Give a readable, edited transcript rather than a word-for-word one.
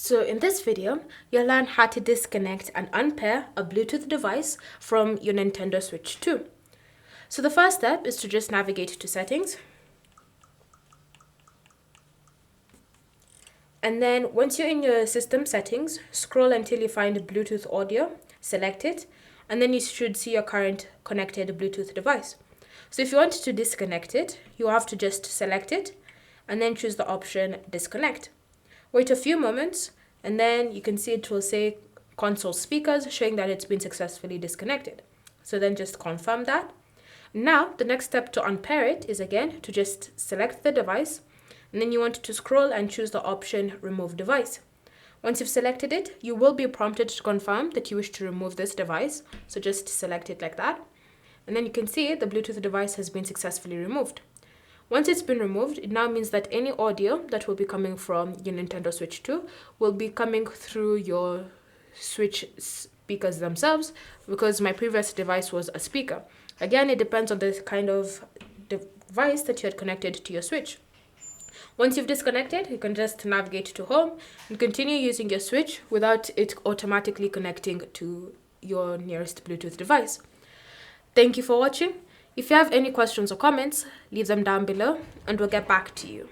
So in this video, you'll learn how to disconnect and unpair a Bluetooth device from your Nintendo Switch 2. So the first step is to just navigate to settings. And then once you're in your system settings, scroll until you find Bluetooth audio, select it, and then you should see your current connected Bluetooth device. So if you want to disconnect it, you have to just select it and then choose the option disconnect. Wait a few moments, and then you can see it will say console speakers, showing that it's been successfully disconnected. So then just confirm that. Now, the next step to unpair it is again to just select the device, and then you want to scroll and choose the option remove device. Once you've selected it, you will be prompted to confirm that you wish to remove this device. So just select it like that. And then you can see the Bluetooth device has been successfully removed. Once it's been removed, it now means that any audio that will be coming from your Nintendo Switch 2 will be coming through your Switch speakers themselves, because my previous device was a speaker. Again, it depends on the kind of device that you had connected to your Switch. Once you've disconnected, you can just navigate to home and continue using your Switch without it automatically connecting to your nearest Bluetooth device. Thank you for watching. If you have any questions or comments, leave them down below and we'll get back to you.